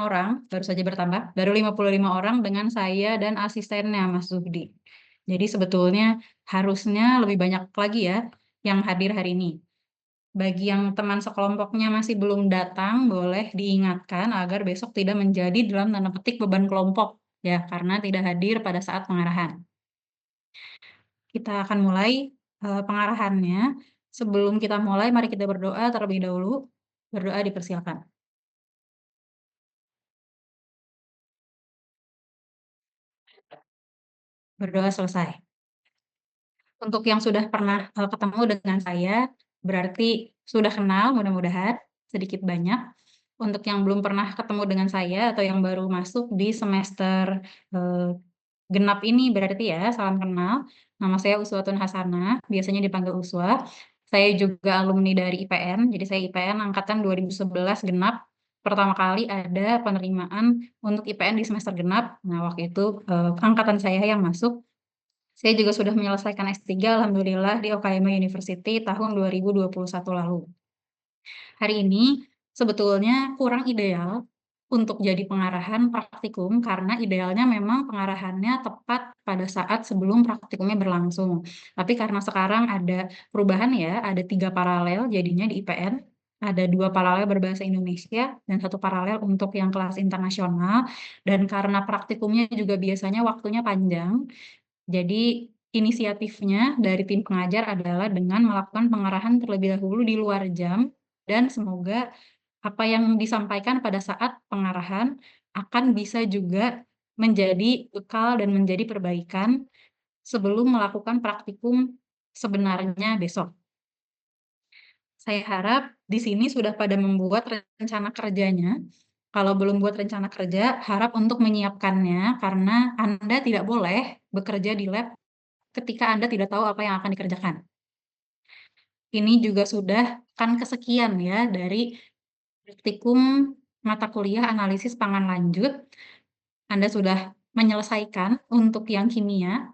orang, baru saja bertambah, baru 55 orang dengan saya dan asistennya Mas Zuhdi. Jadi sebetulnya harusnya lebih banyak lagi ya yang hadir hari ini. Bagi yang teman sekelompoknya masih belum datang, boleh diingatkan agar besok tidak menjadi dalam tanda petik beban kelompok ya, karena tidak hadir pada saat pengarahan. Kita akan mulai pengarahannya. Sebelum kita mulai, mari kita berdoa terlebih dahulu. Berdoa dipersilakan. Berdoa selesai. Untuk yang sudah pernah ketemu dengan saya, berarti sudah kenal mudah-mudahan sedikit banyak. Untuk yang belum pernah ketemu dengan saya atau yang baru masuk di semester genap ini berarti ya, salam kenal. Nama saya Uswatun Hasanah, biasanya dipanggil Uswa. Saya juga alumni dari IPN, jadi saya IPN angkatan 2011 genap. Pertama kali ada penerimaan untuk IPN di semester genap. Nah, waktu itu angkatan saya yang masuk. Saya juga sudah menyelesaikan S3 alhamdulillah di Okayama University tahun 2021 lalu. Hari ini sebetulnya kurang ideal untuk jadi pengarahan praktikum karena idealnya memang pengarahannya tepat pada saat sebelum praktikumnya berlangsung. Tapi karena sekarang ada perubahan ya, ada 3 paralel jadinya di IPN, ada 2 paralel berbahasa Indonesia dan 1 paralel untuk yang kelas internasional, dan karena praktikumnya juga biasanya waktunya panjang, jadi inisiatifnya dari tim pengajar adalah dengan melakukan pengarahan terlebih dahulu di luar jam, dan semoga apa yang disampaikan pada saat pengarahan akan bisa juga menjadi bekal dan menjadi perbaikan sebelum melakukan praktikum sebenarnya besok. Saya harap di sini sudah pada membuat rencana kerjanya. Kalau belum buat rencana kerja, harap untuk menyiapkannya karena Anda tidak boleh bekerja di lab ketika Anda tidak tahu apa yang akan dikerjakan. Ini juga sudah kan kesekian ya dari praktikum mata kuliah analisis pangan lanjut. Anda sudah menyelesaikan untuk yang kimia,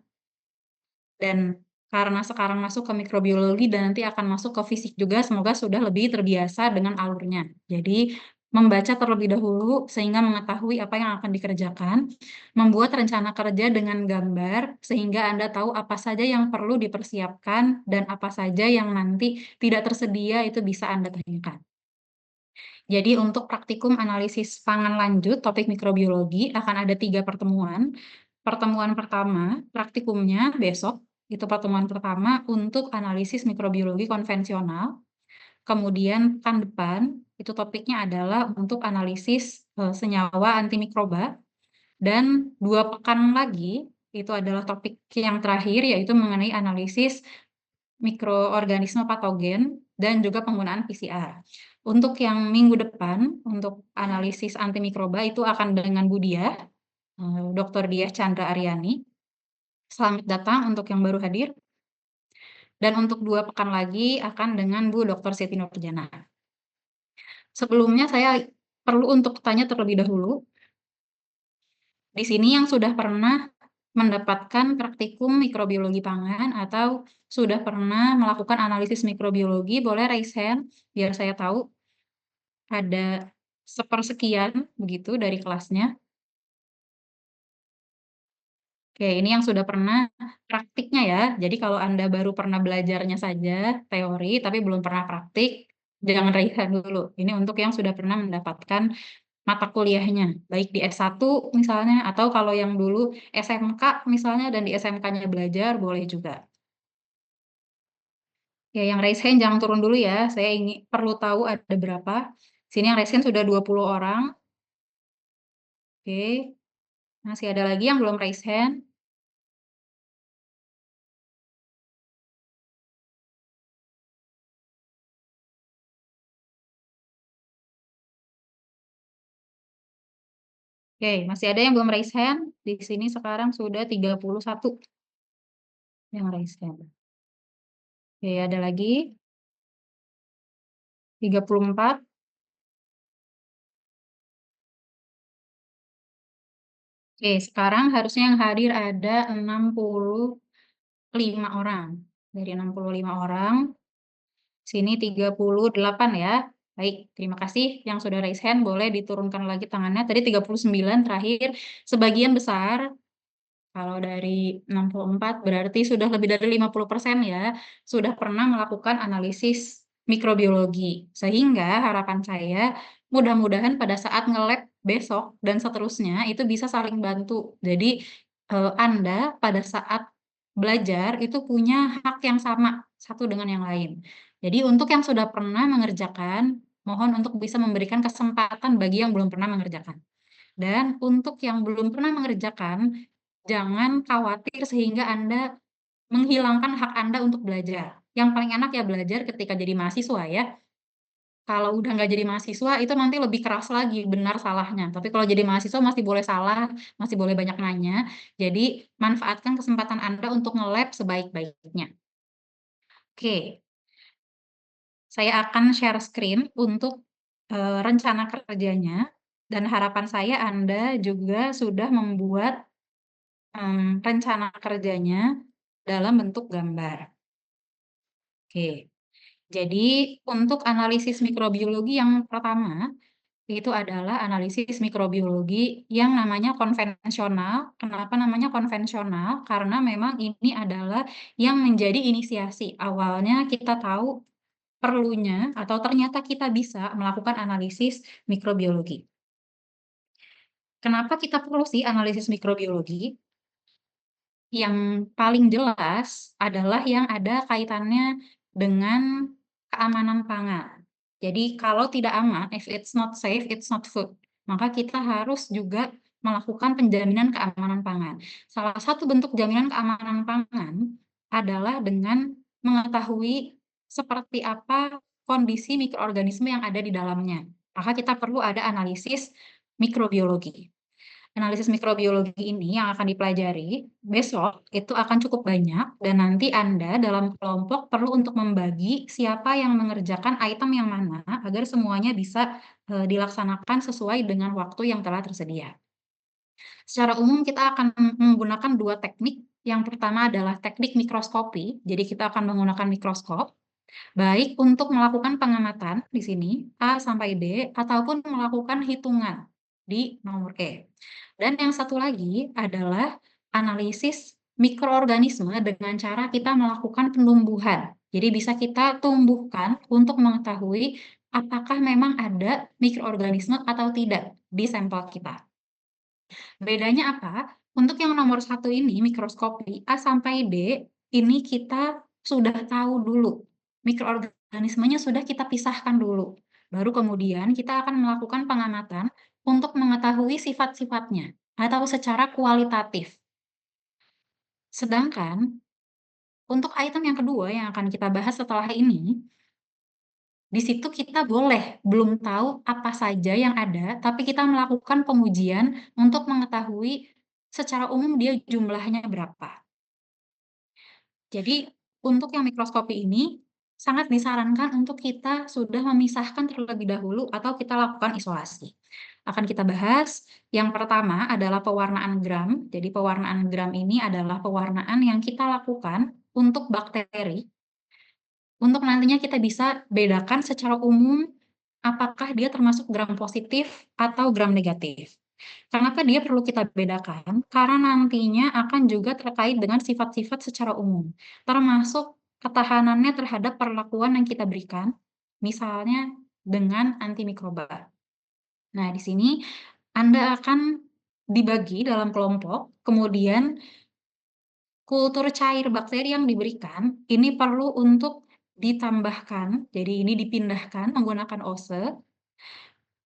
dan karena sekarang masuk ke mikrobiologi dan nanti akan masuk ke fisik juga, semoga sudah lebih terbiasa dengan alurnya. Jadi membaca terlebih dahulu sehingga mengetahui apa yang akan dikerjakan, membuat rencana kerja dengan gambar sehingga Anda tahu apa saja yang perlu dipersiapkan dan apa saja yang nanti tidak tersedia itu bisa Anda tanyakan. Jadi untuk praktikum analisis pangan lanjut topik mikrobiologi akan ada 3 pertemuan. Pertemuan pertama, praktikumnya besok, itu pertemuan pertama untuk analisis mikrobiologi konvensional. Kemudian pekan depan, itu topiknya adalah untuk analisis senyawa antimikroba. Dan 2 pekan lagi, itu adalah topik yang terakhir, yaitu mengenai analisis mikroorganisme patogen dan juga penggunaan PCR. Untuk yang minggu depan, untuk analisis antimikroba itu akan dengan Bu Diah, Dr. Diah Chandra Aryani. Selamat datang untuk yang baru hadir. Dan untuk 2 pekan lagi akan dengan Bu Dr. Siti Nurjana. Sebelumnya saya perlu untuk tanya terlebih dahulu, di sini yang sudah pernah mendapatkan praktikum mikrobiologi pangan atau sudah pernah melakukan analisis mikrobiologi, boleh raise hand biar saya tahu ada sepersekian begitu dari kelasnya. Oke, ini yang sudah pernah praktiknya ya. Jadi kalau Anda baru pernah belajarnya saja teori tapi belum pernah praktik, jangan raise hand dulu. Ini untuk yang sudah pernah mendapatkan mata kuliahnya, baik di S1 misalnya, atau kalau yang dulu SMK misalnya dan di SMK-nya belajar, boleh juga. Ya, yang raise hand jangan turun dulu ya, saya perlu tahu ada berapa. Sini yang raise hand sudah 20 orang. Oke, masih ada lagi yang belum raise hand. Oke, masih ada yang belum raise hand. Di sini sekarang sudah 31 yang raise hand. Oke, ada lagi 34. Oke, sekarang harusnya yang hadir ada 65 orang. Dari 65 orang, sini 38 ya. Baik, terima kasih yang sudah raise hand, boleh diturunkan lagi tangannya. Tadi 39 terakhir, sebagian besar, kalau dari 64 berarti sudah lebih dari 50% ya, sudah pernah melakukan analisis mikrobiologi. Sehingga harapan saya, mudah-mudahan pada saat nge-lab besok dan seterusnya, itu bisa saling bantu. Jadi, Anda pada saat belajar itu punya hak yang sama, satu dengan yang lain. Jadi untuk yang sudah pernah mengerjakan, mohon untuk bisa memberikan kesempatan bagi yang belum pernah mengerjakan. Dan untuk yang belum pernah mengerjakan, jangan khawatir sehingga Anda menghilangkan hak Anda untuk belajar. Yang paling enak ya belajar ketika jadi mahasiswa ya. Kalau udah nggak jadi mahasiswa itu nanti lebih keras lagi benar salahnya. Tapi kalau jadi mahasiswa masih boleh salah, masih boleh banyak nanya. Jadi manfaatkan kesempatan Anda untuk nge-lab sebaik-baiknya. Oke, saya akan share screen untuk rencana kerjanya dan harapan saya Anda juga sudah membuat rencana kerjanya dalam bentuk gambar. Oke, jadi untuk analisis mikrobiologi yang pertama, itu adalah analisis mikrobiologi yang namanya konvensional. Kenapa namanya konvensional? Karena memang ini adalah yang menjadi inisiasi. Awalnya kita tahu perlunya atau ternyata kita bisa melakukan analisis mikrobiologi. Kenapa kita perlu sih analisis mikrobiologi? Yang paling jelas adalah yang ada kaitannya dengan keamanan pangan. Jadi kalau tidak aman, if it's not safe, it's not food. Maka kita harus juga melakukan penjaminan keamanan pangan. Salah satu bentuk jaminan keamanan pangan adalah dengan mengetahui seperti apa kondisi mikroorganisme yang ada di dalamnya. Maka kita perlu ada analisis mikrobiologi. Analisis mikrobiologi ini yang akan dipelajari besok itu akan cukup banyak dan nanti Anda dalam kelompok perlu untuk membagi siapa yang mengerjakan item yang mana agar semuanya bisa dilaksanakan sesuai dengan waktu yang telah tersedia. Secara umum kita akan menggunakan dua teknik. Yang pertama adalah teknik mikroskopi. Jadi kita akan menggunakan mikroskop baik untuk melakukan pengamatan di sini A sampai D ataupun melakukan hitungan di nomor E. Dan yang satu lagi adalah analisis mikroorganisme dengan cara kita melakukan penumbuhan. Jadi bisa kita tumbuhkan untuk mengetahui apakah memang ada mikroorganisme atau tidak di sampel kita. Bedanya apa? Untuk yang nomor satu ini, mikroskopi A sampai D, ini kita sudah tahu dulu. Mikroorganismenya sudah kita pisahkan dulu. Baru kemudian kita akan melakukan pengamatan untuk mengetahui sifat-sifatnya atau secara kualitatif. Sedangkan untuk item yang kedua yang akan kita bahas setelah ini, di situ kita boleh belum tahu apa saja yang ada, tapi kita melakukan pengujian untuk mengetahui secara umum dia jumlahnya berapa. Jadi untuk yang mikroskopi ini sangat disarankan untuk kita sudah memisahkan terlebih dahulu atau kita lakukan isolasi. Akan kita bahas, yang pertama adalah pewarnaan gram. Jadi pewarnaan gram ini adalah pewarnaan yang kita lakukan untuk bakteri, untuk nantinya kita bisa bedakan secara umum apakah dia termasuk gram positif atau gram negatif. Kenapa dia perlu kita bedakan? Karena nantinya akan juga terkait dengan sifat-sifat secara umum, termasuk ketahanannya terhadap perlakuan yang kita berikan, misalnya dengan antimikroba. Nah, di sini Anda akan dibagi dalam kelompok, kemudian kultur cair bakteri yang diberikan ini perlu untuk ditambahkan, jadi ini dipindahkan menggunakan ose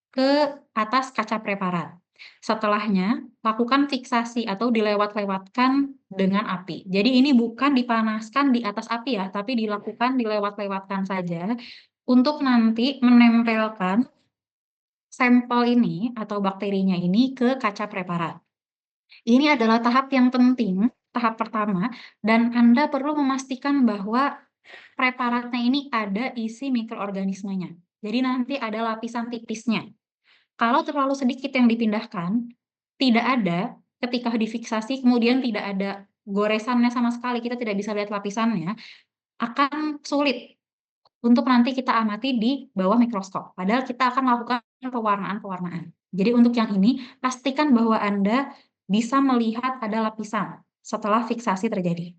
ke atas kaca preparat. Setelahnya, lakukan fiksasi atau dilewat-lewatkan dengan api. Jadi ini bukan dipanaskan di atas api ya, tapi dilakukan dilewat-lewatkan saja untuk nanti menempelkan sampel ini atau bakterinya ini ke kaca preparat. Ini adalah tahap yang penting, tahap pertama, dan Anda perlu memastikan bahwa preparatnya ini ada isi mikroorganismenya. Jadi nanti ada lapisan tipisnya. Kalau terlalu sedikit yang dipindahkan, tidak ada ketika difiksasi kemudian tidak ada goresannya sama sekali, kita tidak bisa lihat lapisannya, akan sulit untuk nanti kita amati di bawah mikroskop. Padahal kita akan melakukan pewarnaan-pewarnaan. Jadi untuk yang ini, pastikan bahwa Anda bisa melihat ada lapisan setelah fiksasi terjadi.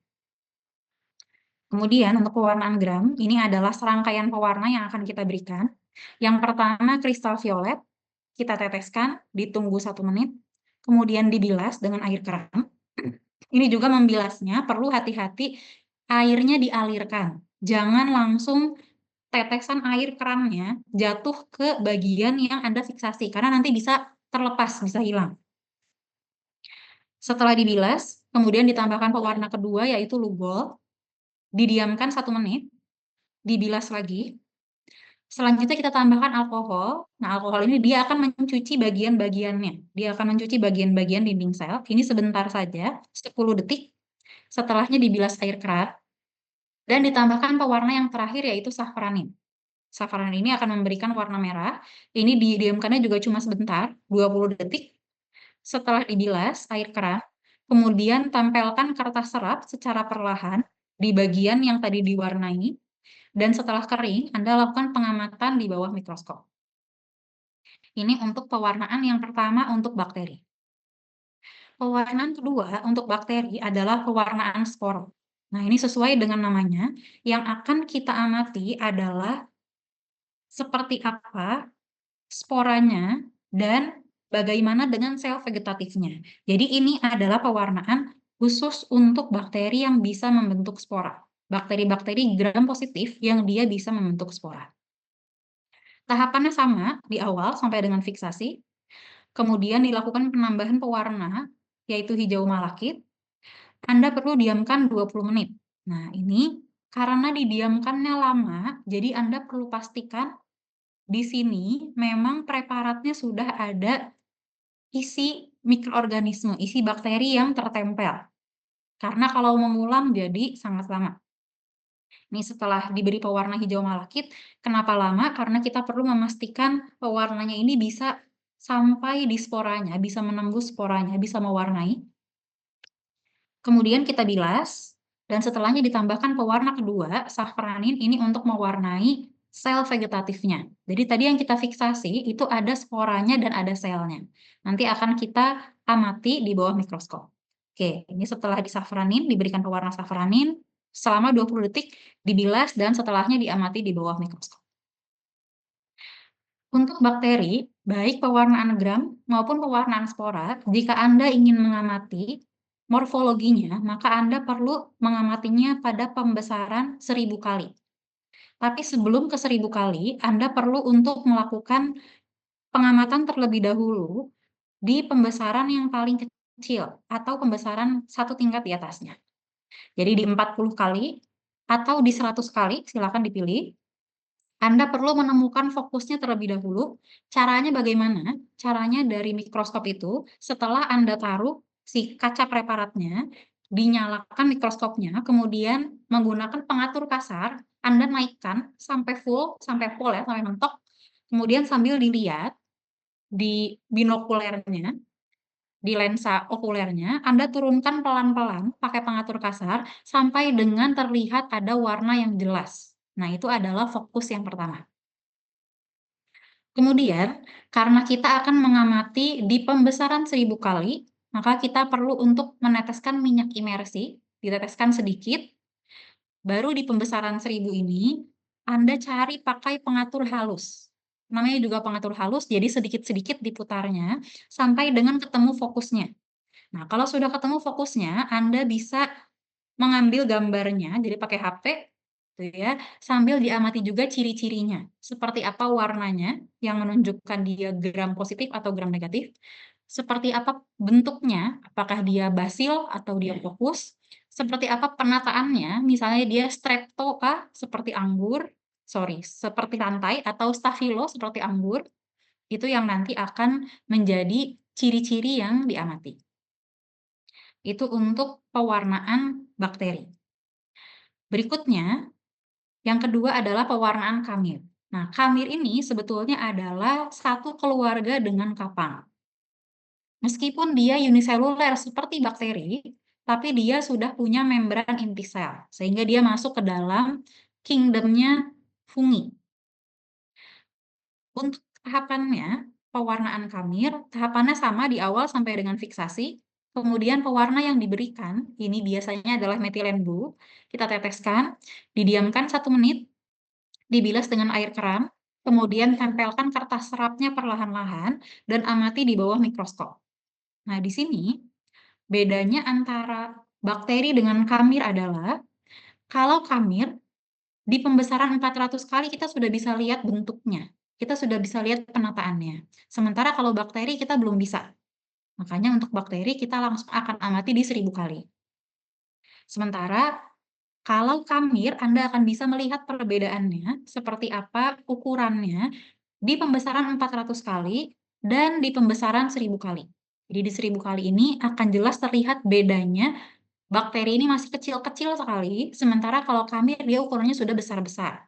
Kemudian untuk pewarnaan gram, ini adalah serangkaian pewarna yang akan kita berikan. Yang pertama kristal violet, kita teteskan, ditunggu 1 menit, kemudian dibilas dengan air keran. Ini juga membilasnya perlu hati-hati, airnya dialirkan. Jangan langsung tetesan air kerannya jatuh ke bagian yang Anda fiksasi, karena nanti bisa terlepas, bisa hilang. Setelah dibilas, kemudian ditambahkan pewarna kedua yaitu Lugol, didiamkan 1 menit, dibilas lagi. Selanjutnya kita tambahkan alkohol. Nah, alkohol ini dia akan mencuci bagian-bagiannya. Dia akan mencuci bagian-bagian dinding sel. Ini sebentar saja, 10 detik. Setelahnya dibilas air keran. Dan ditambahkan pewarna yang terakhir yaitu safranin. Safranin ini akan memberikan warna merah. Ini didiamkannya juga cuma sebentar, 20 detik. Setelah dibilas air keran, kemudian tempelkan kertas serap secara perlahan di bagian yang tadi diwarnai. Dan setelah kering, Anda lakukan pengamatan di bawah mikroskop. Ini untuk pewarnaan yang pertama untuk bakteri. Pewarnaan kedua untuk bakteri adalah pewarnaan spor. Nah, ini sesuai dengan namanya, yang akan kita amati adalah seperti apa sporanya dan bagaimana dengan sel vegetatifnya. Jadi ini adalah pewarnaan khusus untuk bakteri yang bisa membentuk spora. Bakteri-bakteri gram positif yang dia bisa membentuk spora. Tahapannya sama di awal sampai dengan fiksasi, kemudian dilakukan penambahan pewarna, yaitu hijau malakit. Anda perlu diamkan 20 menit. Nah, ini karena didiamkannya lama, jadi Anda perlu pastikan di sini memang preparatnya sudah ada isi mikroorganisme, isi bakteri yang tertempel. Karena kalau mengulang jadi sangat lama. Ini setelah diberi pewarna hijau malakit, kenapa lama? Karena kita perlu memastikan pewarnanya ini bisa sampai di sporanya, bisa menembus sporanya, bisa mewarnai. Kemudian kita bilas, dan setelahnya ditambahkan pewarna kedua, safranin, ini untuk mewarnai sel vegetatifnya. Jadi tadi yang kita fiksasi itu ada sporanya dan ada selnya. Nanti akan kita amati di bawah mikroskop. Oke, ini setelah disafranin, diberikan pewarna safranin, selama 20 detik dibilas dan setelahnya diamati di bawah mikroskop. Untuk bakteri, baik pewarnaan gram maupun pewarnaan spora, jika Anda ingin mengamati morfologinya, maka Anda perlu mengamatinya pada pembesaran 1000 kali. Tapi sebelum ke 1000 kali, Anda perlu untuk melakukan pengamatan terlebih dahulu di pembesaran yang paling kecil atau pembesaran 1 tingkat di atasnya. Jadi di 40 kali atau di 100 kali, silakan dipilih. Anda perlu menemukan fokusnya terlebih dahulu. Caranya bagaimana? Caranya dari mikroskop itu, setelah Anda taruh si kaca preparatnya, dinyalakan mikroskopnya, kemudian menggunakan pengatur kasar, Anda naikkan sampai full ya, sampai mentok, kemudian sambil dilihat di binokulernya, di lensa okulernya, Anda turunkan pelan-pelan pakai pengatur kasar sampai dengan terlihat ada warna yang jelas. Nah, itu adalah fokus yang pertama. Kemudian, karena kita akan mengamati di pembesaran 1000 kali, maka kita perlu untuk meneteskan minyak imersi, diteteskan sedikit, baru di pembesaran 1000 ini, Anda cari pakai pengatur halus. Namanya juga pengatur halus, jadi sedikit-sedikit diputarnya, sampai dengan ketemu fokusnya. Nah, kalau sudah ketemu fokusnya, Anda bisa mengambil gambarnya, jadi pakai HP, gitu ya, sambil diamati juga ciri-cirinya. Seperti apa warnanya yang menunjukkan dia gram positif atau gram negatif, seperti apa bentuknya, apakah dia basil atau dia fokus, seperti apa penataannya, misalnya dia strepto kah seperti anggur, seperti rantai, atau stabilo seperti anggur, itu yang nanti akan menjadi ciri-ciri yang diamati. Itu untuk pewarnaan bakteri. Berikutnya, yang kedua adalah pewarnaan kamir. Nah, kamir ini sebetulnya adalah satu keluarga dengan kapang. Meskipun dia uniseluler seperti bakteri, tapi dia sudah punya membran inti sel, sehingga dia masuk ke dalam kingdom-nya fungi. Untuk tahapannya, pewarnaan kamir, tahapannya sama di awal sampai dengan fiksasi, kemudian pewarna yang diberikan, ini biasanya adalah metilen blue, kita teteskan, didiamkan 1 menit, dibilas dengan air keran, kemudian tempelkan kertas serapnya perlahan-lahan, dan amati di bawah mikroskop. Nah, di sini, bedanya antara bakteri dengan kamir adalah, kalau kamir, di pembesaran 400 kali kita sudah bisa lihat bentuknya, kita sudah bisa lihat penataannya. Sementara kalau bakteri kita belum bisa. Makanya untuk bakteri kita langsung akan amati di 1000 kali. Sementara kalau kamir Anda akan bisa melihat perbedaannya, seperti apa ukurannya di pembesaran 400 kali dan di pembesaran 1000 kali. Jadi di 1000 kali ini akan jelas terlihat bedanya, bakteri ini masih kecil-kecil sekali, sementara kalau kamir dia ukurannya sudah besar-besar.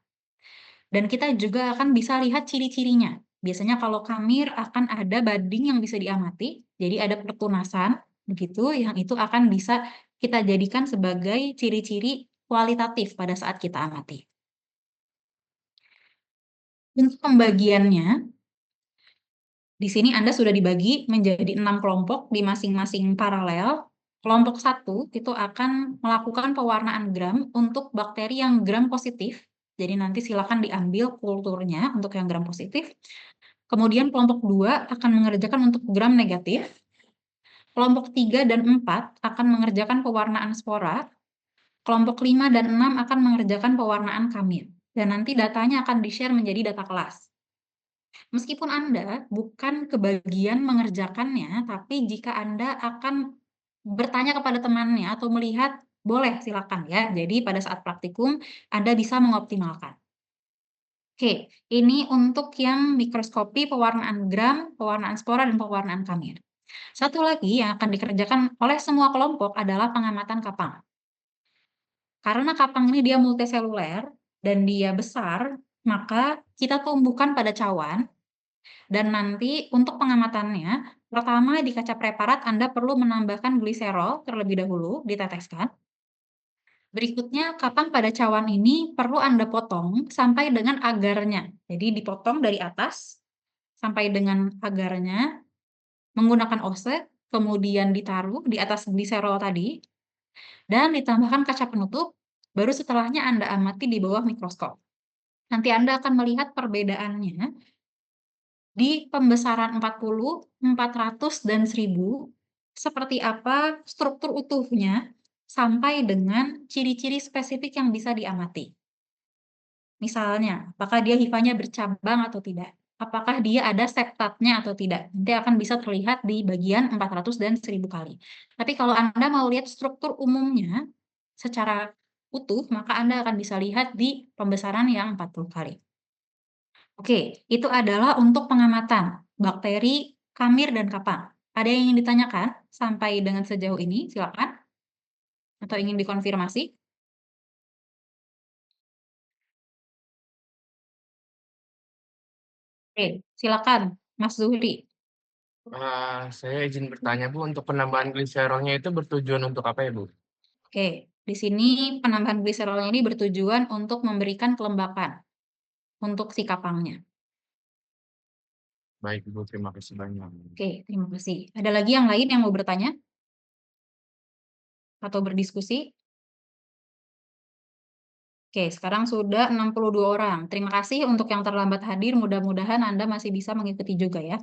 Dan kita juga akan bisa lihat ciri-cirinya. Biasanya kalau kamir akan ada bading yang bisa diamati, jadi ada pertunasan, begitu, yang itu akan bisa kita jadikan sebagai ciri-ciri kualitatif pada saat kita amati. Untuk pembagiannya, di sini Anda sudah dibagi menjadi 6 kelompok di masing-masing paralel. Kelompok 1 itu akan melakukan pewarnaan gram untuk bakteri yang gram positif. Jadi nanti silakan diambil kulturnya untuk yang gram positif. Kemudian kelompok 2 akan mengerjakan untuk gram negatif. Kelompok 3 dan 4 akan mengerjakan pewarnaan spora. Kelompok 5 dan 6 akan mengerjakan pewarnaan kamir. Dan nanti datanya akan di-share menjadi data kelas. Meskipun Anda bukan kebagian mengerjakannya, tapi jika Anda akan bertanya kepada temannya atau melihat, boleh silakan ya. Jadi pada saat praktikum Anda bisa mengoptimalkan. Oke, ini untuk yang mikroskopi, pewarnaan gram, pewarnaan spora, dan pewarnaan kamir. Satu lagi yang akan dikerjakan oleh semua kelompok adalah pengamatan kapang. Karena kapang ini dia multiseluler dan dia besar, maka kita tumbuhkan pada cawan. Dan nanti untuk pengamatannya, pertama di kaca preparat Anda perlu menambahkan gliserol terlebih dahulu, diteteskan. Berikutnya, kapang pada cawan ini perlu Anda potong sampai dengan agarnya. Jadi dipotong dari atas sampai dengan agarnya, menggunakan offset, kemudian ditaruh di atas gliserol tadi, dan ditambahkan kaca penutup, baru setelahnya Anda amati di bawah mikroskop. Nanti Anda akan melihat perbedaannya di pembesaran 40, 400, dan 1000, seperti apa struktur utuhnya, sampai dengan ciri-ciri spesifik yang bisa diamati. Misalnya, apakah dia hifanya bercabang atau tidak? Apakah dia ada septatnya atau tidak? Nanti akan bisa terlihat di bagian 400 dan 1000 kali. Tapi kalau Anda mau lihat struktur umumnya secara utuh, maka Anda akan bisa lihat di pembesaran yang 40 kali. Oke, itu adalah untuk pengamatan bakteri, kamir, dan kapang. Ada yang ingin ditanyakan sampai dengan sejauh ini? Silakan. Atau ingin dikonfirmasi? Oke, silakan, Mas Zuhri. Saya izin bertanya, Bu, untuk penambahan gliserolnya itu bertujuan untuk apa ya, Bu? Oke, di sini penambahan gliserolnya ini bertujuan untuk memberikan kelembapan untuk si kapangnya. Baik, Bu, terima kasih banyak. Oke, terima kasih. Ada lagi yang lain yang mau bertanya atau berdiskusi? Oke, sekarang sudah 62 orang. Terima kasih untuk yang terlambat hadir. Mudah-mudahan Anda masih bisa mengikuti juga ya.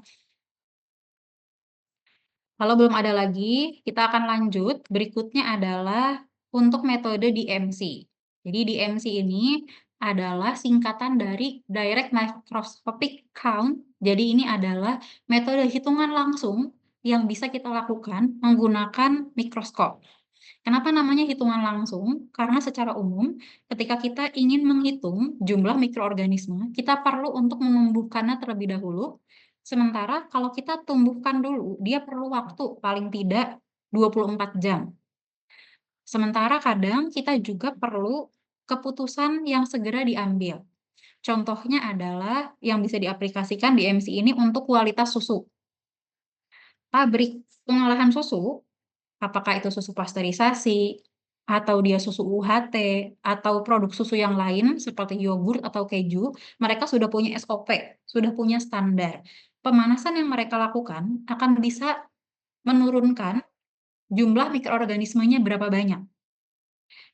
Kalau belum ada lagi, kita akan lanjut. Berikutnya adalah untuk metode DMC. Jadi DMC ini adalah singkatan dari Direct Microscopic Count. Jadi ini adalah metode hitungan langsung yang bisa kita lakukan menggunakan mikroskop. Kenapa namanya hitungan langsung? Karena secara umum, ketika kita ingin menghitung jumlah mikroorganisme, kita perlu untuk menumbuhkannya terlebih dahulu. Sementara kalau kita tumbuhkan dulu, dia perlu waktu paling tidak 24 jam. Sementara kadang kita juga perlu keputusan yang segera diambil. Contohnya adalah yang bisa diaplikasikan di MC ini untuk kualitas susu. Pabrik pengolahan susu, apakah itu susu pasteurisasi, atau dia susu UHT, atau produk susu yang lain seperti yogurt atau keju, mereka sudah punya SOP, sudah punya standar. Pemanasan yang mereka lakukan akan bisa menurunkan jumlah mikroorganismenya berapa banyak.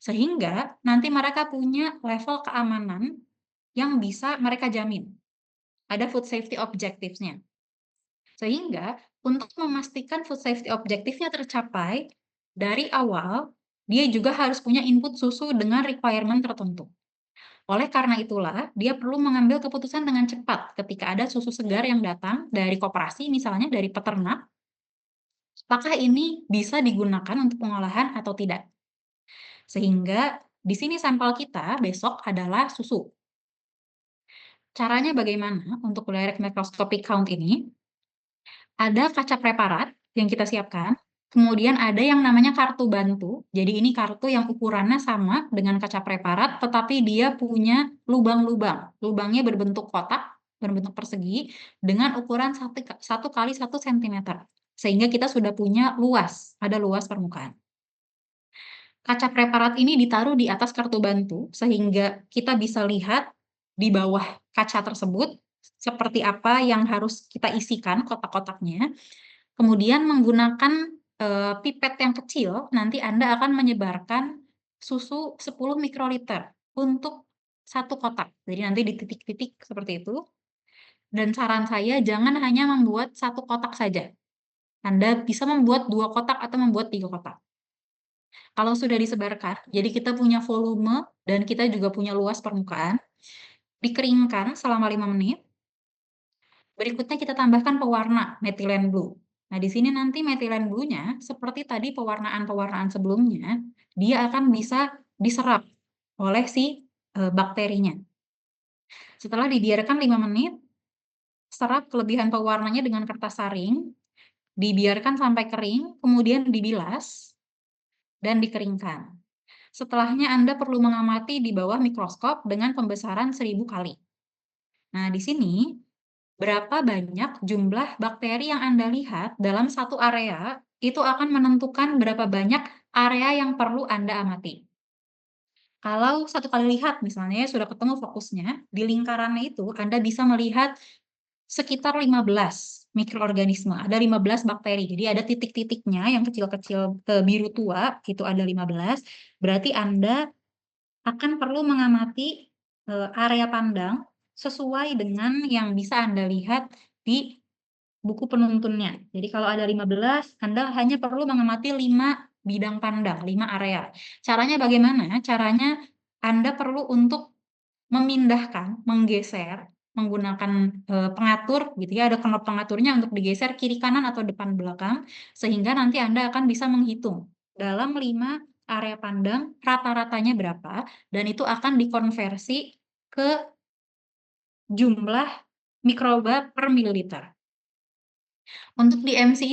Sehingga nanti mereka punya level keamanan yang bisa mereka jamin. Ada food safety objectives-nya. Sehingga untuk memastikan food safety objektifnya tercapai, dari awal dia juga harus punya input susu dengan requirement tertentu. Oleh karena itulah, dia perlu mengambil keputusan dengan cepat ketika ada susu segar yang datang dari koperasi, misalnya dari peternak, apakah ini bisa digunakan untuk pengolahan atau tidak. Sehingga di sini sampel kita besok adalah susu. Caranya bagaimana untuk direct microscopic count ini? Ada kaca preparat yang kita siapkan, kemudian ada yang namanya kartu bantu. Jadi ini kartu yang ukurannya sama dengan kaca preparat, tetapi dia punya lubang-lubang. Lubangnya berbentuk kotak, berbentuk persegi, dengan ukuran 1 kali 1 cm. Sehingga kita sudah punya luas, ada luas permukaan. Kaca preparat ini ditaruh di atas kartu bantu, sehingga kita bisa lihat di bawah kaca tersebut seperti apa yang harus kita isikan kotak-kotaknya. Kemudian menggunakan pipet yang kecil, nanti Anda akan menyebarkan susu 10 mikroliter untuk satu kotak. Jadi nanti di titik-titik seperti itu. Dan saran saya jangan hanya membuat satu kotak saja. Anda bisa membuat 2 kotak atau membuat 3 kotak. Kalau sudah disebarkan, jadi kita punya volume dan kita juga punya luas permukaan, dikeringkan selama 5 menit. Berikutnya kita tambahkan pewarna methylene blue. Nah, di sini nanti methylene blue-nya seperti tadi pewarnaan-pewarnaan sebelumnya, dia akan bisa diserap oleh si bakterinya. Setelah dibiarkan 5 menit, serap kelebihan pewarnanya dengan kertas saring, dibiarkan sampai kering, kemudian dibilas dan dikeringkan. Setelahnya Anda perlu mengamati di bawah mikroskop dengan pembesaran 1000 kali. Nah, di sini berapa banyak jumlah bakteri yang Anda lihat dalam satu area, itu akan menentukan berapa banyak area yang perlu Anda amati. Kalau satu kali lihat misalnya sudah ketemu fokusnya, di lingkarannya itu Anda bisa melihat sekitar 15 mikroorganisme, ada 15 bakteri. Jadi ada titik-titiknya yang kecil-kecil biru tua, itu ada 15. Berarti Anda akan perlu mengamati area pandang sesuai dengan yang bisa Anda lihat di buku penuntunnya. Jadi kalau ada 15, Anda hanya perlu mengamati 5 bidang pandang, 5 area. Caranya bagaimana? Caranya Anda perlu untuk memindahkan, menggeser menggunakan pengatur gitu ya, ada knop pengaturnya untuk digeser kiri kanan atau depan belakang, sehingga nanti Anda akan bisa menghitung dalam 5 area pandang rata-ratanya berapa, dan itu akan dikonversi ke jumlah mikroba per mililiter. Untuk di MC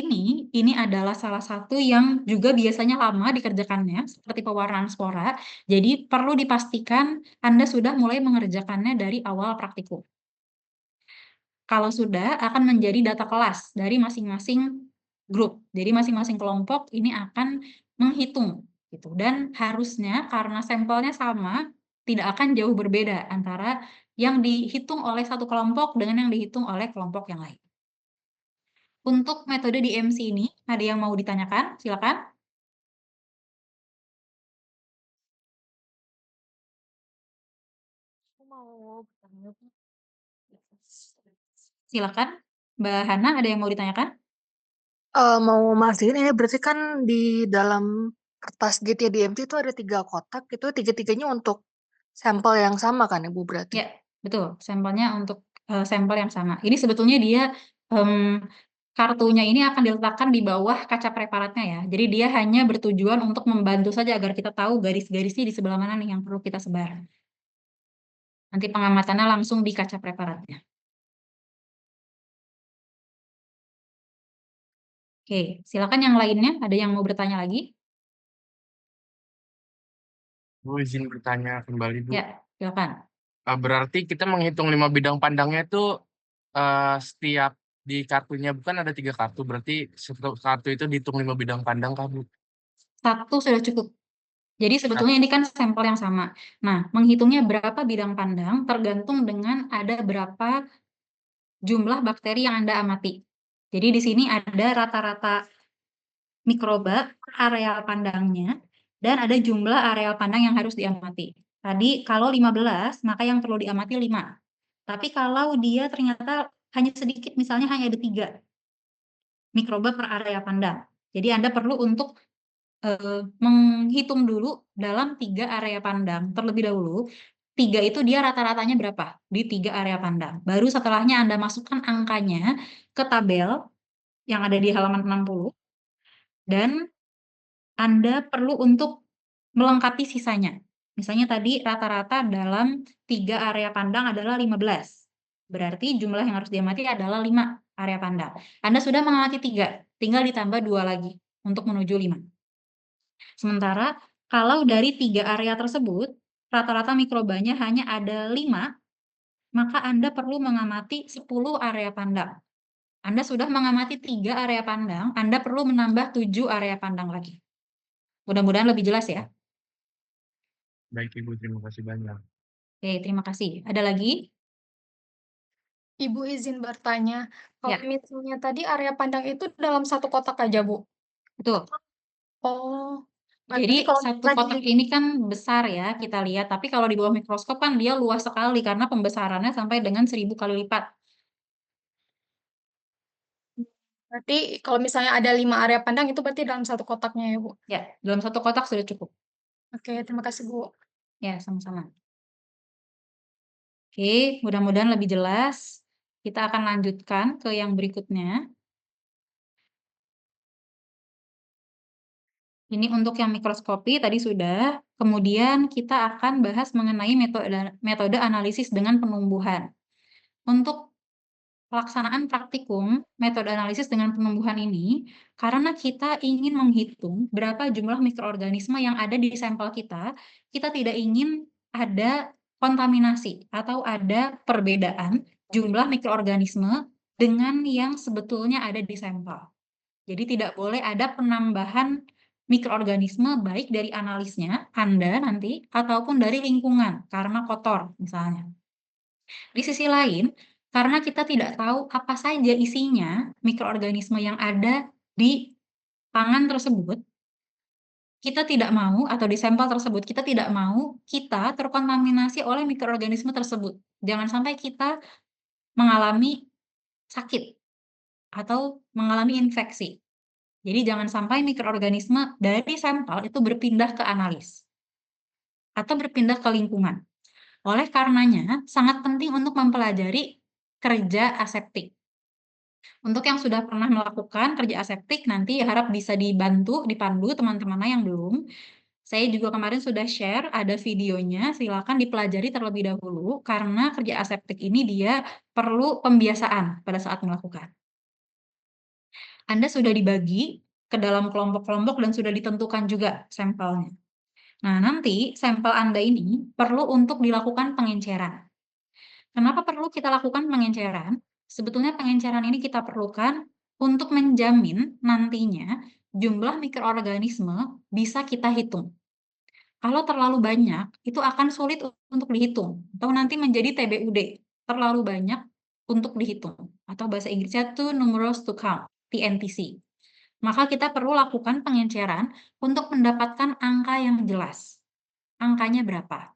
ini adalah salah satu yang juga biasanya lama dikerjakannya, seperti pewarnaan spora, jadi perlu dipastikan Anda sudah mulai mengerjakannya dari awal praktikum. Kalau sudah, akan menjadi data kelas dari masing-masing grup. Jadi masing-masing kelompok ini akan menghitung gitu, dan harusnya karena sampelnya sama, tidak akan jauh berbeda antara yang dihitung oleh satu kelompok dengan yang dihitung oleh kelompok yang lain. Untuk metode di MC ini, ada yang mau ditanyakan? Silakan. Aku mau bertanya. Silakan, Mbak Hana, ada yang mau ditanyakan? Mau mastiin ini berarti kan di dalam kertas GTDMT itu ada 3 kotak, itu tiga-tiganya untuk sampel yang sama kan Ibu berarti? Ya, betul. Sampelnya untuk sampel yang sama. Ini sebetulnya dia kartunya ini akan diletakkan di bawah kaca preparatnya ya. Jadi dia hanya bertujuan untuk membantu saja agar kita tahu garis-garisnya di sebelah mana nih yang perlu kita sebar. Nanti pengamatannya langsung di kaca preparatnya. Oke, silakan yang lainnya. Ada yang mau bertanya lagi? Bu izin bertanya kembali, Bu. Ya, silakan. Berarti kita menghitung 5 bidang pandangnya itu setiap di kartunya, bukan ada 3 kartu, berarti satu kartu itu dihitung 5 bidang pandang kah, Bu? 1 sudah cukup. Jadi sebetulnya ini kan sampel yang sama. Nah, menghitungnya berapa bidang pandang tergantung dengan ada berapa jumlah bakteri yang Anda amati. Jadi di sini ada rata-rata mikroba per areal pandangnya dan ada jumlah areal pandang yang harus diamati. Tadi kalau 15, maka yang perlu diamati 5. Tapi kalau dia ternyata hanya sedikit, misalnya hanya ada 3 mikroba per area pandang. Jadi Anda perlu untuk menghitung dulu dalam 3 area pandang terlebih dahulu. 3 itu dia rata-ratanya berapa di 3 area pandang. Baru setelahnya Anda masukkan angkanya ke tabel yang ada di halaman 60 dan Anda perlu untuk melengkapi sisanya. Misalnya tadi rata-rata dalam 3 area pandang adalah 15. Berarti jumlah yang harus diamati adalah 5 area pandang. Anda sudah mengamati 3, tinggal ditambah 2 lagi untuk menuju 5. Sementara kalau dari 3 area tersebut, rata-rata mikrobanya hanya ada 5, maka Anda perlu mengamati 10 area pandang. Anda sudah mengamati 3 area pandang, Anda perlu menambah 7 area pandang lagi. Mudah-mudahan lebih jelas ya. Baik Ibu, terima kasih banyak. Oke, terima kasih. Ada lagi? Ibu izin bertanya, kalau Ya. misalnya tadi area pandang itu dalam satu kotak aja, Bu? Betul. Oh, Jadi berarti kalau satu misalnya kotak ini kan besar ya kita lihat, tapi kalau di bawah mikroskop kan dia luas sekali karena pembesarannya sampai dengan 1000 kali lipat. berarti kalau misalnya ada 5 area pandang itu berarti dalam satu kotaknya ya, Bu? Ya, dalam satu kotak sudah cukup. Oke, terima kasih, Bu. Ya, sama-sama. Oke, mudah-mudahan lebih jelas. Kita akan lanjutkan ke yang berikutnya. Ini untuk yang mikroskopi tadi sudah. Kemudian kita akan bahas mengenai metode analisis dengan penumbuhan. Untuk pelaksanaan praktikum metode analisis dengan penumbuhan ini, karena kita ingin menghitung berapa jumlah mikroorganisme yang ada di sampel kita tidak ingin ada kontaminasi atau ada perbedaan jumlah mikroorganisme dengan yang sebetulnya ada di sampel. Jadi tidak boleh ada penambahan mikroorganisme baik dari analisnya Anda nanti ataupun dari lingkungan karena kotor misalnya. Di sisi lain, karena kita tidak tahu apa saja isinya mikroorganisme yang ada di tangan tersebut, kita tidak mau atau di sampel tersebut kita tidak mau kita terkontaminasi oleh mikroorganisme tersebut. Jangan sampai kita mengalami sakit atau mengalami infeksi. Jadi jangan sampai mikroorganisme dari sampel itu berpindah ke analis atau berpindah ke lingkungan. Oleh karenanya, sangat penting untuk mempelajari kerja aseptik. Untuk yang sudah pernah melakukan kerja aseptik, nanti harap bisa dibantu, dipandu teman-teman yang belum. Saya juga kemarin sudah share, ada videonya, silakan dipelajari terlebih dahulu, karena kerja aseptik ini dia perlu pembiasaan pada saat melakukan. Anda sudah dibagi ke dalam kelompok-kelompok dan sudah ditentukan juga sampelnya. Nah, nanti sampel Anda ini perlu untuk dilakukan pengenceran. Kenapa perlu kita lakukan pengenceran? Sebetulnya pengenceran ini kita perlukan untuk menjamin nantinya jumlah mikroorganisme bisa kita hitung. Kalau terlalu banyak, itu akan sulit untuk dihitung, atau nanti menjadi TBUD, terlalu banyak untuk dihitung, atau bahasa Inggrisnya too numerous to count, TNTC. Maka kita perlu lakukan pengenceran untuk mendapatkan angka yang jelas. Angkanya berapa?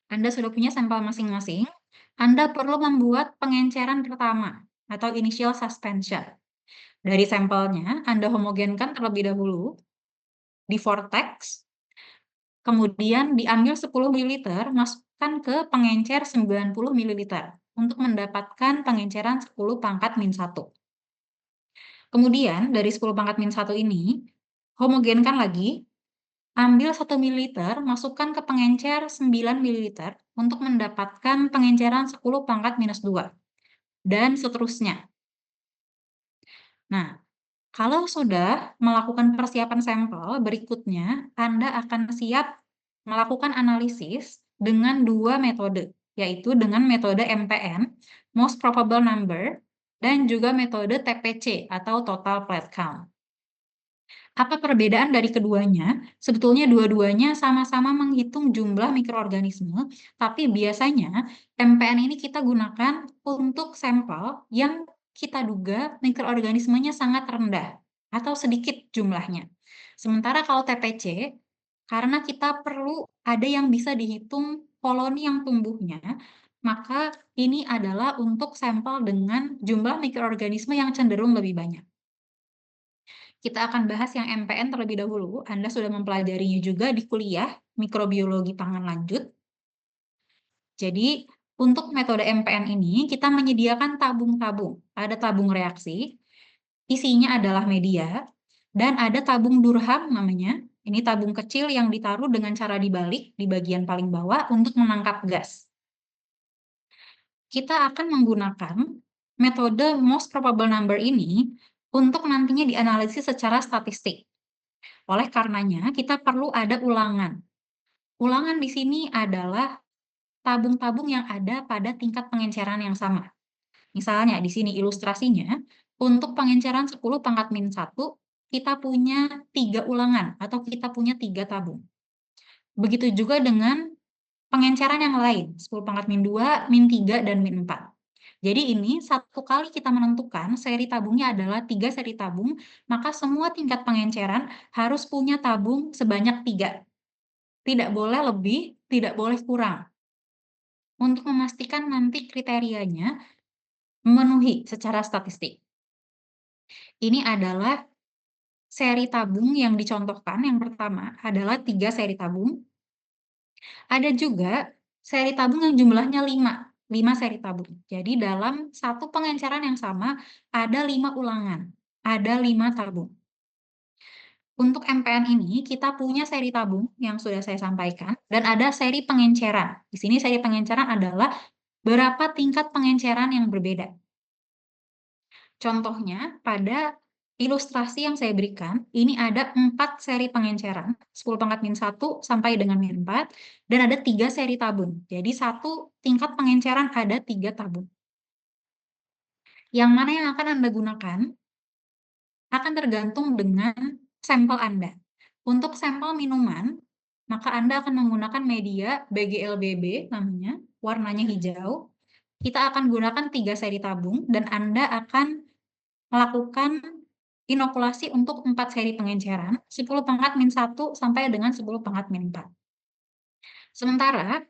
Anda sudah punya sampel masing-masing, Anda perlu membuat pengenceran pertama atau initial suspension. Dari sampelnya, Anda homogenkan terlebih dahulu di vortex, kemudian diambil 10 ml, masukkan ke pengencer 90 ml untuk mendapatkan pengenceran 10 pangkat min 1. Kemudian dari 10 pangkat min 1 ini, homogenkan lagi, ambil 1 ml, masukkan ke pengencer 9 ml untuk mendapatkan pengenceran 10 pangkat minus 2. Dan seterusnya. Nah, kalau sudah melakukan persiapan sampel, berikutnya Anda akan siap melakukan analisis dengan 2 metode, yaitu dengan metode MPN, Most Probable Number, dan juga metode TPC atau Total Plate Count. Apa perbedaan dari keduanya? Sebetulnya dua-duanya sama-sama menghitung jumlah mikroorganisme, tapi biasanya MPN ini kita gunakan untuk sampel yang kita duga mikroorganismenya sangat rendah atau sedikit jumlahnya. Sementara kalau TPC, karena kita perlu ada yang bisa dihitung koloni yang tumbuhnya, maka ini adalah untuk sampel dengan jumlah mikroorganisme yang cenderung lebih banyak. Kita akan bahas yang MPN terlebih dahulu. Anda sudah mempelajarinya juga di kuliah mikrobiologi pangan lanjut. Jadi, untuk metode MPN ini, kita menyediakan tabung-tabung. Ada tabung reaksi, isinya adalah media, dan ada tabung Durham namanya. Ini tabung kecil yang ditaruh dengan cara dibalik di bagian paling bawah untuk menangkap gas. Kita akan menggunakan metode most probable number ini untuk nantinya dianalisis secara statistik. Oleh karenanya, kita perlu ada ulangan. Ulangan di sini adalah tabung-tabung yang ada pada tingkat pengenceran yang sama. Misalnya, di sini ilustrasinya, untuk pengenceran 10 pangkat min 1, kita punya 3 ulangan, atau kita punya 3 tabung. Begitu juga dengan pengenceran yang lain, 10 pangkat min 2, min 3, dan min 4. Jadi ini satu kali kita menentukan seri tabungnya adalah 3 seri tabung, maka semua tingkat pengenceran harus punya tabung sebanyak 3. Tidak boleh lebih, tidak boleh kurang. Untuk memastikan nanti kriterianya memenuhi secara statistik. Ini adalah seri tabung yang dicontohkan. Yang pertama adalah 3 seri tabung. Ada juga seri tabung yang jumlahnya 5 seri tabung. Jadi dalam satu pengenceran yang sama ada 5 ulangan, ada 5 tabung. Untuk MPN ini kita punya seri tabung yang sudah saya sampaikan dan ada seri pengenceran. Di sini seri pengenceran adalah berapa tingkat pengenceran yang berbeda. Contohnya pada ilustrasi yang saya berikan, ini ada 4 seri pengenceran, 10 pangkat min 1 sampai dengan min 4, dan ada 3 seri tabung. Jadi satu tingkat pengenceran ada 3 tabung. Yang mana yang akan Anda gunakan akan tergantung dengan sampel Anda. Untuk sampel minuman, maka Anda akan menggunakan media BGLBB namanya, warnanya hijau. Kita akan gunakan 3 seri tabung dan Anda akan melakukan inokulasi untuk 4 seri pengenceran, 10 pangkat min 1 sampai dengan 10 pangkat min 4. Sementara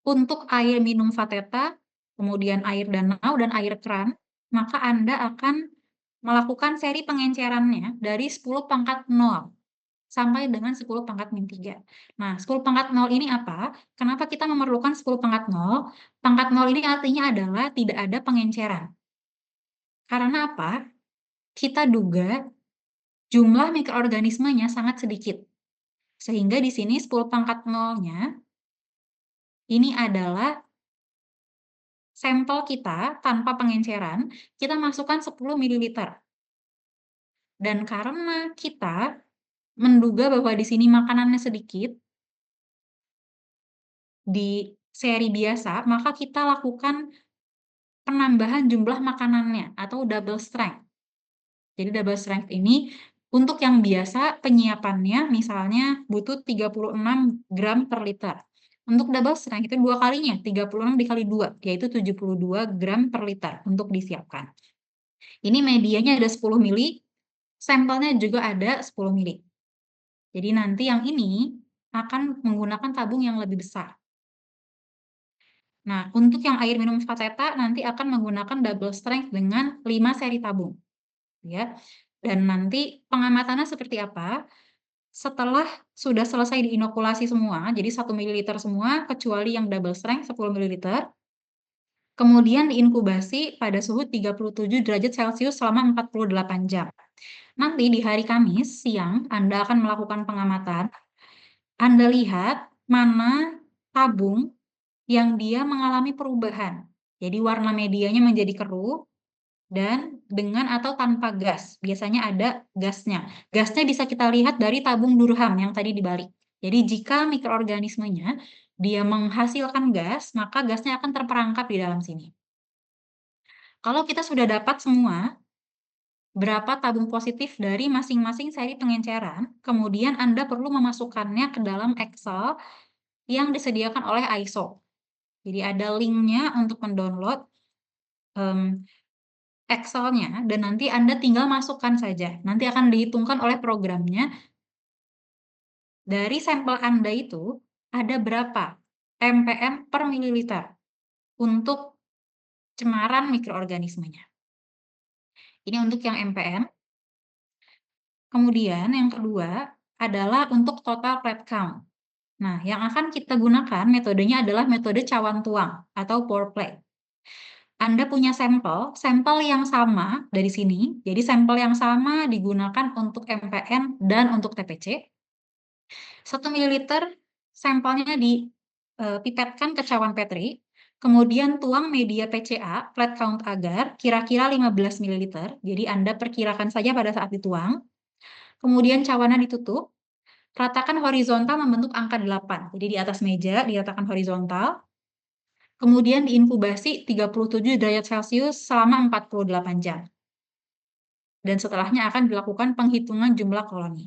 untuk air minum Vateta, kemudian air danau dan air keran, maka Anda akan melakukan seri pengencerannya dari 10 pangkat 0 sampai dengan 10 pangkat min 3. Nah, 10 pangkat 0 ini apa? Kenapa kita memerlukan 10 pangkat 0? Pangkat 0 ini artinya adalah tidak ada pengenceran. Karena apa? Kita duga jumlah mikroorganismenya sangat sedikit. Sehingga di sini 10 pangkat 0-nya ini adalah sampel kita tanpa pengenceran, kita masukkan 10 ml. Dan karena kita menduga bahwa di sini makanannya sedikit, di seri biasa, maka kita lakukan penambahan jumlah makanannya atau double strength. Jadi double strength ini untuk yang biasa penyiapannya misalnya butuh 36 gram per liter. Untuk double strength itu 2 kalinya, 36 dikali 2, yaitu 72 gram per liter untuk disiapkan. Ini medianya ada 10 mili, sampelnya juga ada 10 mili. Jadi nanti yang ini akan menggunakan tabung yang lebih besar. Nah, untuk yang air minum Vateta nanti akan menggunakan double strength dengan 5 seri tabung. Ya. Dan nanti pengamatannya seperti apa? Setelah sudah selesai diinokulasi semua, jadi 1 ml semua kecuali yang double strength 10 ml. Kemudian diinkubasi pada suhu 37 derajat Celcius selama 48 jam. Nanti di hari Kamis siang Anda akan melakukan pengamatan. Anda lihat mana tabung yang dia mengalami perubahan. Jadi warna medianya menjadi keruh dan dengan atau tanpa gas. Biasanya ada gasnya. Gasnya bisa kita lihat dari tabung Durham yang tadi dibalik. Jadi jika mikroorganismenya dia menghasilkan gas, maka gasnya akan terperangkap di dalam sini. Kalau kita sudah dapat semua berapa tabung positif dari masing-masing seri pengenceran, kemudian Anda perlu memasukkannya ke dalam Excel yang disediakan oleh ISO. Jadi ada linknya untuk mendownload Excel-nya, dan nanti Anda tinggal masukkan saja. Nanti akan dihitungkan oleh programnya dari sampel Anda itu ada berapa ppm per mililiter untuk cemaran mikroorganismenya. Ini untuk yang ppm. Kemudian yang kedua adalah untuk total plate count. Nah, yang akan kita gunakan metodenya adalah metode cawan tuang atau pour plate. Anda punya sampel yang sama dari sini. Jadi sampel yang sama digunakan untuk MPN dan untuk TPC. 1 ml sampelnya dipipetkan ke cawan Petri, kemudian tuang media PCA, plate count agar, kira-kira 15 ml. Jadi Anda perkirakan saja pada saat dituang. Kemudian cawannya ditutup, ratakan horizontal membentuk angka 8. Jadi di atas meja diratakan horizontal. Kemudian diinkubasi 37 derajat Celcius selama 48 jam. Dan setelahnya akan dilakukan penghitungan jumlah koloni.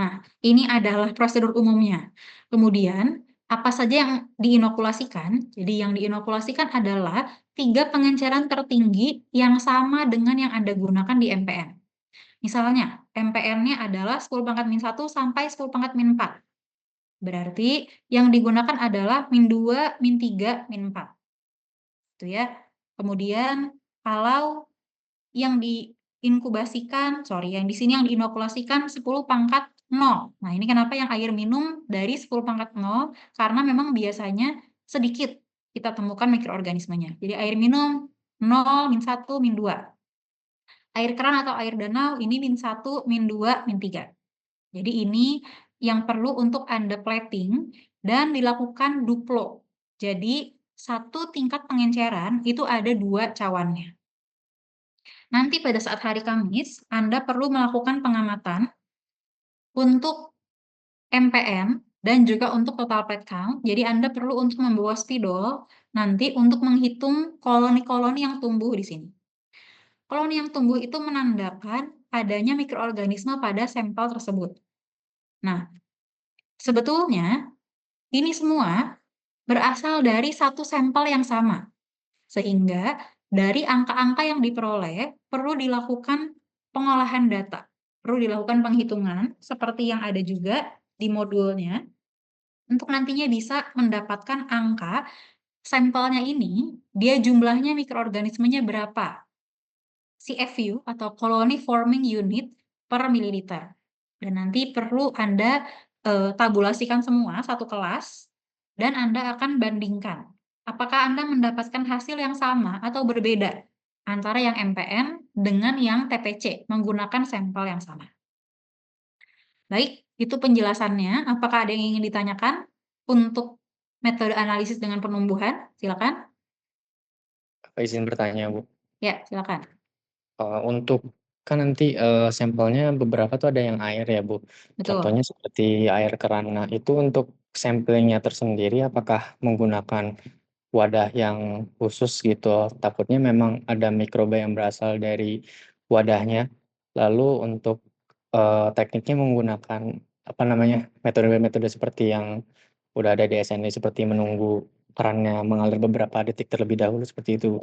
Nah, ini adalah prosedur umumnya. Kemudian, apa saja yang diinokulasikan? Jadi yang diinokulasikan adalah 3 pengenceran tertinggi yang sama dengan yang Anda gunakan di MPN. Misalnya, MPN-nya adalah 10⁻⁻1 sampai 10⁻⁴. Berarti yang digunakan adalah -2, -3, -4. Gitu ya. Kemudian kalau yang diinkubasikan, yang di sini yang diinokulasikan 10⁻0. Nah, ini kenapa yang air minum dari 10⁻0, karena memang biasanya sedikit kita temukan mikroorganismenya. Jadi air minum 0, -1, -2. Air keran atau air danau ini -1, -2, -3. Jadi ini yang perlu untuk Anda plating dan dilakukan duplo. Jadi satu tingkat pengenceran itu ada 2 cawannya. Nanti pada saat hari Kamis, Anda perlu melakukan pengamatan untuk MPN dan juga untuk total plate count. Jadi Anda perlu untuk membawa spidol nanti untuk menghitung koloni-koloni yang tumbuh di sini. Koloni yang tumbuh itu menandakan adanya mikroorganisme pada sampel tersebut. Nah, sebetulnya ini semua berasal dari satu sampel yang sama. Sehingga dari angka-angka yang diperoleh perlu dilakukan pengolahan data. Perlu dilakukan penghitungan seperti yang ada juga di modulnya untuk nantinya bisa mendapatkan angka sampelnya ini, dia jumlahnya mikroorganismenya berapa. CFU atau Colony Forming Unit per mililiter. Dan nanti perlu Anda tabulasikan semua satu kelas dan Anda akan bandingkan. Apakah Anda mendapatkan hasil yang sama atau berbeda antara yang MPN dengan yang TPC menggunakan sampel yang sama. Baik, itu penjelasannya. Apakah ada yang ingin ditanyakan untuk metode analisis dengan penumbuhan? Silakan. Apa izin bertanya, Bu? Ya, silakan. Untuk kan nanti sampelnya beberapa tuh ada yang air ya, Bu. Betul. Contohnya seperti air keran. Nah, itu untuk samplingnya tersendiri apakah menggunakan wadah yang khusus gitu? Takutnya memang ada mikroba yang berasal dari wadahnya. Lalu untuk tekniknya menggunakan metode-metode seperti yang udah ada di SNI seperti menunggu kerannya mengalir beberapa detik terlebih dahulu seperti itu.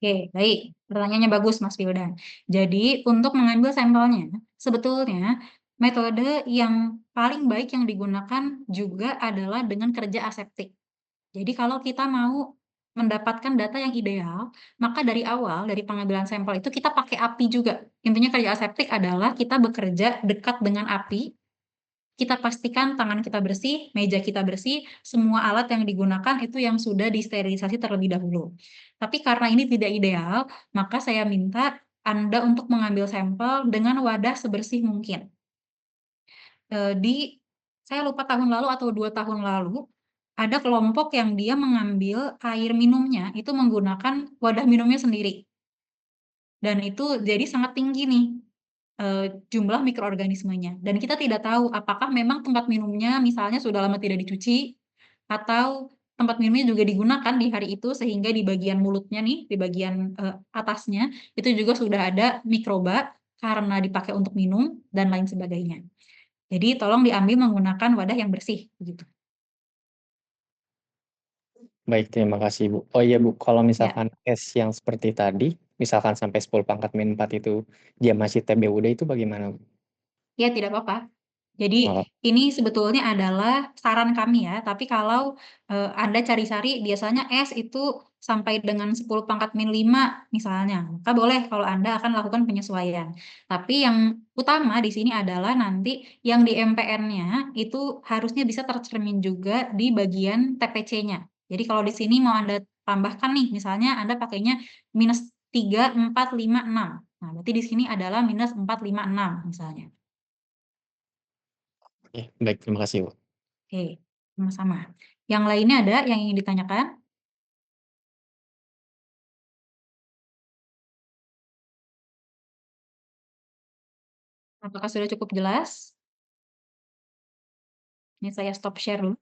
Oke, baik. Pertanyaannya bagus, Mas Wildan. Jadi, untuk mengambil sampelnya, sebetulnya metode yang paling baik yang digunakan juga adalah dengan kerja aseptik. Jadi, kalau kita mau mendapatkan data yang ideal, maka dari awal, dari pengambilan sampel itu kita pakai api juga. Intinya kerja aseptik adalah kita bekerja dekat dengan api, kita pastikan tangan kita bersih, meja kita bersih, semua alat yang digunakan itu yang sudah disterilisasi terlebih dahulu. Tapi karena ini tidak ideal, maka saya minta Anda untuk mengambil sampel dengan wadah sebersih mungkin. Saya lupa tahun lalu atau 2 tahun lalu, ada kelompok yang dia mengambil air minumnya itu menggunakan wadah minumnya sendiri. Dan itu jadi sangat tinggi nih jumlah mikroorganismenya. Dan kita tidak tahu apakah memang tempat minumnya misalnya sudah lama tidak dicuci atau tempat minumnya juga digunakan di hari itu sehingga di bagian mulutnya nih, di bagian atasnya itu juga sudah ada mikroba karena dipakai untuk minum dan lain sebagainya. Jadi tolong diambil menggunakan wadah yang bersih begitu. Baik, terima kasih, Bu. Oh iya, Bu, kalau Ya. misalkan case yang seperti tadi, misalkan sampai 10 pangkat min 4 itu dia masih TBUD itu bagaimana, Bu? Ya, tidak apa-apa. Jadi Oh, ini sebetulnya adalah saran kami ya, tapi kalau Anda cari-cari biasanya S itu sampai dengan 10 pangkat min 5 misalnya, maka boleh kalau Anda akan lakukan penyesuaian. Tapi yang utama di sini adalah nanti yang di MPN-nya itu harusnya bisa tercermin juga di bagian TPC-nya. Jadi kalau di sini mau Anda tambahkan nih, misalnya Anda pakainya minus 3, 4, 5, 6. Nah, berarti di sini adalah minus 4, 5, 6 misalnya. oke. Baik, terima kasih, Bu. Oke, sama-sama. Yang lainnya ada yang ingin ditanyakan? Apakah sudah cukup jelas? Ini saya stop share dulu.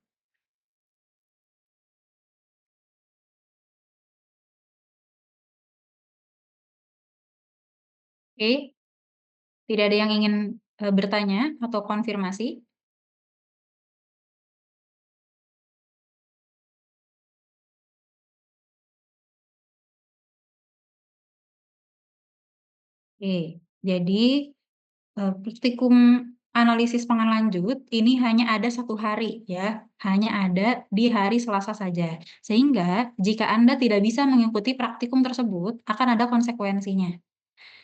Oke, tidak ada yang ingin bertanya atau konfirmasi? Oke, jadi praktikum analisis pangan lanjut ini hanya ada 1 hari ya, hanya ada di hari Selasa saja. Sehingga jika Anda tidak bisa mengikuti praktikum tersebut, akan ada konsekuensinya.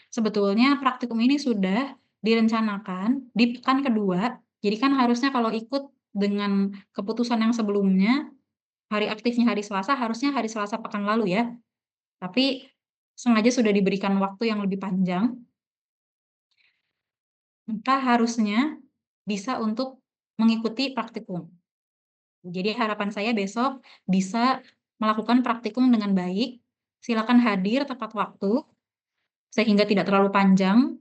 Sebetulnya praktikum ini sudah direncanakan di pekan kedua, jadi kan harusnya kalau ikut dengan keputusan yang sebelumnya, hari aktifnya hari Selasa, harusnya hari Selasa pekan lalu ya. Tapi sengaja sudah diberikan waktu yang lebih panjang, maka harusnya bisa untuk mengikuti praktikum. Jadi harapan saya besok bisa melakukan praktikum dengan baik, silakan hadir tepat waktu, sehingga tidak terlalu panjang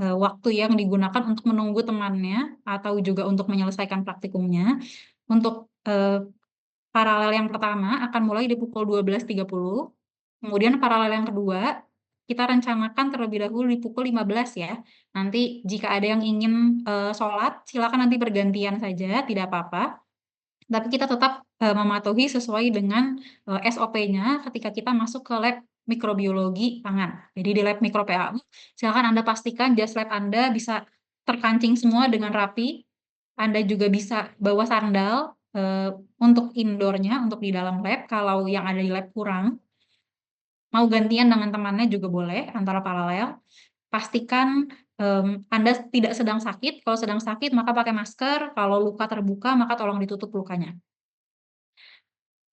waktu yang digunakan untuk menunggu temannya atau juga untuk menyelesaikan praktikumnya. Untuk paralel yang pertama akan mulai di pukul 12.30, kemudian paralel yang kedua kita rencanakan terlebih dahulu di pukul 15 ya. Nanti jika ada yang ingin sholat, silakan nanti bergantian saja, tidak apa-apa. Tapi kita tetap mematuhi sesuai dengan SOP-nya ketika kita masuk ke lab mikrobiologi pangan. Jadi di lab mikro PAU, silakan Anda pastikan jas lab Anda bisa terkancing semua dengan rapi. Anda juga bisa bawa sandal untuk indoor-nya, untuk di dalam lab. Kalau yang ada di lab kurang, mau gantian dengan temannya juga boleh, antara paralel. Pastikan Anda tidak sedang sakit. Kalau sedang sakit, maka pakai masker. Kalau luka terbuka, maka tolong ditutup lukanya.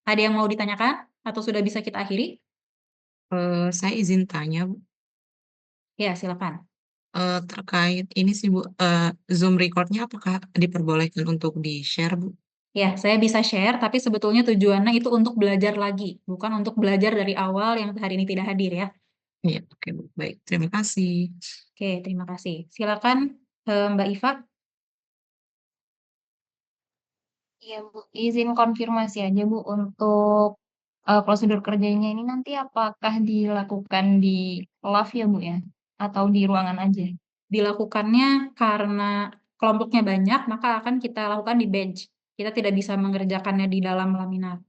Ada yang mau ditanyakan atau sudah bisa kita akhiri? Saya izin tanya, Bu. Ya, silakan. Terkait ini sih, Bu, Zoom record-nya apakah diperbolehkan untuk di-share, Bu? Ya, saya bisa share, tapi sebetulnya tujuannya itu untuk belajar lagi, bukan untuk belajar dari awal yang hari ini tidak hadir ya. Iya, oke, Bu. Baik, terima kasih. Oke, terima kasih. Silakan Mbak Iva. Iya, Bu. Izin konfirmasi aja, Bu, untuk prosedur kerjanya ini nanti apakah dilakukan di lab ya, Bu ya? Atau di ruangan aja? Dilakukannya karena kelompoknya banyak, maka akan kita lakukan di bench. Kita tidak bisa mengerjakannya di dalam laminar.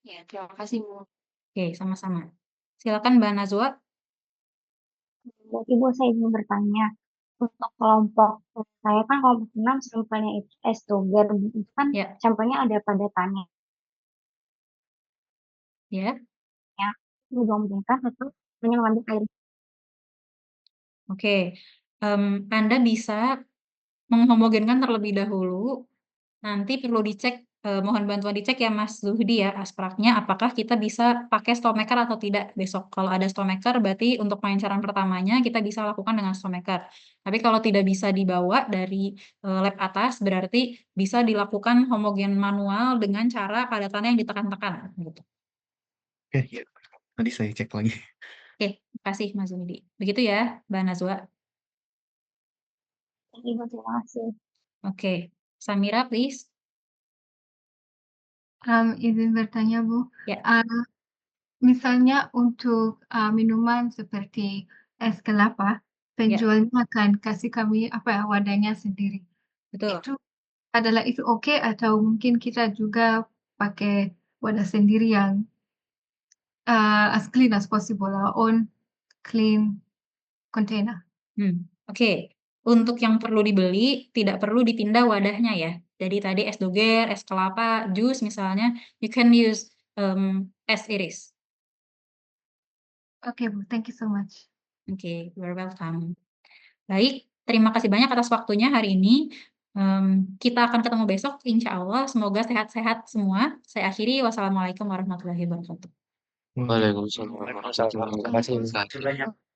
Ya, terima kasih, Bu. Oke, sama-sama. Silakan Mbak Nazwa. Berarti Bu, saya ingin bertanya, untuk kelompok saya kan kelompok 6 sampelnya itu S-Toger, itu kan Ya, sampelnya ada pada tanya, ya. dibandingkan itu hanya mengambil air. Oke. Anda bisa menghomogenkan terlebih dahulu. Nanti perlu dicek, mohon bantuan dicek ya Mas Zuhdi ya, aspraknya apakah kita bisa pakai Stomaker atau tidak besok. Kalau ada Stomaker berarti untuk pengenceran pertamanya kita bisa lakukan dengan Stomaker. Tapi kalau tidak bisa dibawa dari lab atas berarti bisa dilakukan homogen manual dengan cara padatannya yang ditekan-tekan gitu. Oke, ya. Nanti saya cek lagi. Oke, terima kasih Mas Zuhdi. Begitu ya, Mbak Nazwa. Ibu, terima kasih. Oke, Samira please. Izin bertanya, Bu. Ya. Misalnya untuk minuman seperti es kelapa, penjualnya akan kasih kami wadahnya sendiri. Betul. Itu oke atau mungkin kita juga pakai wadah sendiri yang as clean as possible, our own clean container. Oke. Untuk yang perlu dibeli, tidak perlu dipindah wadahnya ya. Jadi tadi es doger, es kelapa, jus misalnya, you can use as it is. Oke, Bu. Thank you so much. Oke, you're welcome. Baik, terima kasih banyak atas waktunya hari ini. Kita akan ketemu besok, insya Allah. Semoga sehat-sehat semua. Saya akhiri. Wassalamualaikum warahmatullahi wabarakatuh. Waalaikumsalam warahmatullahi Terima kasih. wabarakatuh.